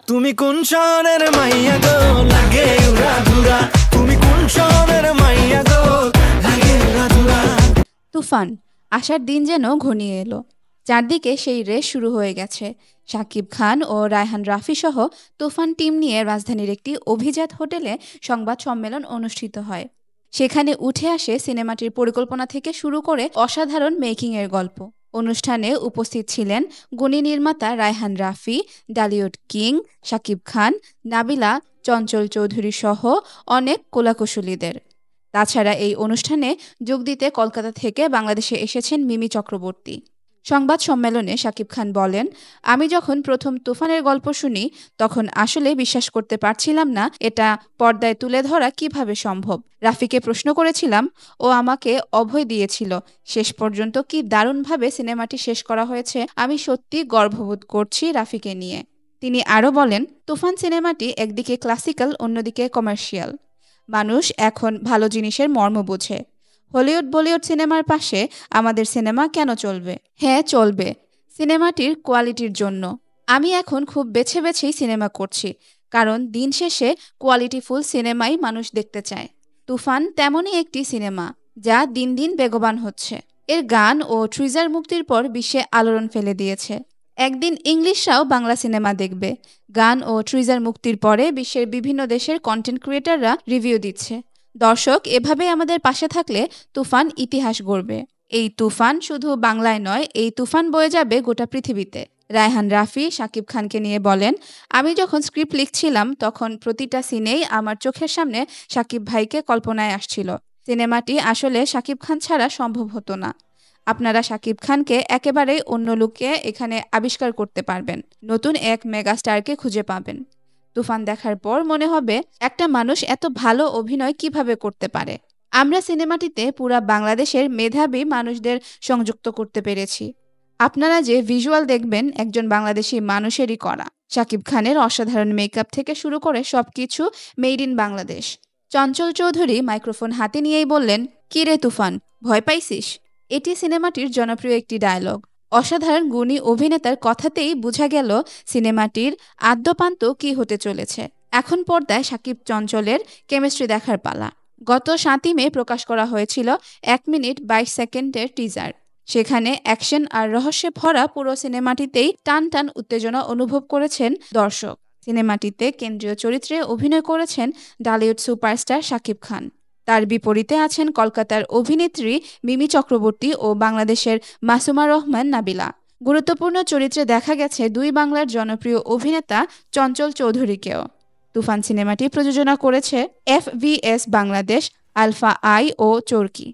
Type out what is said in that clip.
তুমি কোন শহরের মাইয়া গো লাগে উড়াধুরা, তুমি কোন শহরের মাইয়া গো লাগে উড়াধুরা। তুফান, আসার দিন যেন ঘনিয়ে এলো। চারদিকে সেই রেস শুরু হয়ে গেছে। শাকিব খান ও রায়হান রাফি সহ তুফান টিম নিয়ে রাজধানীর একটি অভিজাত হোটেলে সংবাদ সম্মেলন অনুষ্ঠিত হয়। সেখানে উঠে আসে সিনেমাটির পরিকল্পনা থেকে শুরু করে অসাধারণ মেকিংয়ের গল্প। অনুষ্ঠানে উপস্থিত ছিলেন গুণী নির্মাতা রায়হান রাফি, ডালিউড কিং শাকিব খান, নাবিলা, চঞ্চল চৌধুরী সহ অনেক কলাকুশলীদের। তাছাড়া এই অনুষ্ঠানে যোগ দিতে কলকাতা থেকে বাংলাদেশে এসেছেন মিমি চক্রবর্তী। সংবাদ সম্মেলনে শাকিব খান বলেন, আমি যখন প্রথম তুফানের গল্প শুনি তখন আসলে বিশ্বাস করতে পারছিলাম না এটা পর্দায় তুলে ধরা কিভাবে সম্ভব। রাফিকে প্রশ্ন করেছিলাম, ও আমাকে অভয় দিয়েছিল। শেষ পর্যন্ত কি দারুণভাবে সিনেমাটি শেষ করা হয়েছে, আমি সত্যি গর্ববোধ করছি রাফিকে নিয়ে। তিনি আরও বলেন, তুফান সিনেমাটি একদিকে ক্লাসিক্যাল, অন্যদিকে কমার্শিয়াল। মানুষ এখন ভালো জিনিসের মর্ম বোঝে। হলিউড বলিউড সিনেমার পাশে আমাদের সিনেমা কেন চলবে? হ্যাঁ, চলবে, সিনেমাটির কোয়ালিটির জন্য। আমি এখন খুব বেছে বেছেই সিনেমা করছি, কারণ দিন শেষে কোয়ালিটিফুল সিনেমাই মানুষ দেখতে চায়। তুফান তেমনই একটি সিনেমা যা দিন দিন বেগবান হচ্ছে। এর গান ও ট্রিজার মুক্তির পর বিশ্বে আলোড়ন ফেলে দিয়েছে। একদিন ইংলিশরাও বাংলা সিনেমা দেখবে। গান ও ট্রিজার মুক্তির পরে বিশ্বের বিভিন্ন দেশের কন্টেন্ট ক্রিয়েটররা রিভিউ দিচ্ছে। দর্শক এভাবে আমাদের পাশে থাকলে তুফান ইতিহাস গড়বে। এই তুফান শুধু বাংলায় নয়, এই তুফান বয়ে যাবে গোটা পৃথিবীতে। রায়হান রাফি শাকিব খানকে নিয়ে বলেন, আমি যখন স্ক্রিপ্ট লিখছিলাম তখন প্রতিটা সিনেই আমার চোখের সামনে শাকিব ভাইকে কল্পনায় আসছিল। সিনেমাটি আসলে শাকিব খান ছাড়া সম্ভব হতো না। আপনারা শাকিব খানকে একেবারেই অন্য লুকে এখানে আবিষ্কার করতে পারবেন। নতুন এক মেগাস্টারকে খুঁজে পাবেন। তুফান দেখার পর মনে হবে একটা মানুষ এত ভালো অভিনয় কিভাবে করতে পারে। আমরা সিনেমাটিতে পুরা বাংলাদেশের মেধাবী মানুষদের সংযুক্ত করতে পেরেছি। আপনারা যে ভিজুয়াল দেখবেন একজন বাংলাদেশি মানুষেরই করা। শাকিব খানের অসাধারণ মেকআপ থেকে শুরু করে সবকিছু made in Bangladesh. Chanchal Chowdhury microphone হাতে নিয়েই বললেন, কি রে তুফান, ভয় পাইছিস? এটি সিনেমাটির জনপ্রিয় একটি ডায়লগ। অসাধারণ গুণী অভিনেতার কথাতেই বোঝা গেল সিনেমাটির আদ্যপান্ত কি হতে চলেছে। এখন পর্দায় শাকিব চঞ্চলের কেমিস্ট্রি দেখার পালা। গত 7ই মে প্রকাশ করা হয়েছিল 1 মিনিট 22 সেকেন্ডের টিজার। সেখানে অ্যাকশন আর রহস্যে ভরা পুরো সিনেমাটিতেই টান টান উত্তেজনা অনুভব করেছেন দর্শক। সিনেমাটিতে কেন্দ্রীয় চরিত্রে অভিনয় করেছেন ডালিউড সুপারস্টার শাকিব খান। তার বিপরীতে আছেন কলকাতার অভিনেত্রী মিমি চক্রবর্তী ও বাংলাদেশের মাসুমা রহমান নাবিলা। গুরুত্বপূর্ণ চরিত্রে দেখা গেছে 2 বাংলার জনপ্রিয় অভিনেতা চঞ্চল চৌধুরীকেও। তুফান সিনেমাটি প্রযোজনা করেছে FVS বাংলাদেশ, আলফা আই ও চরকি।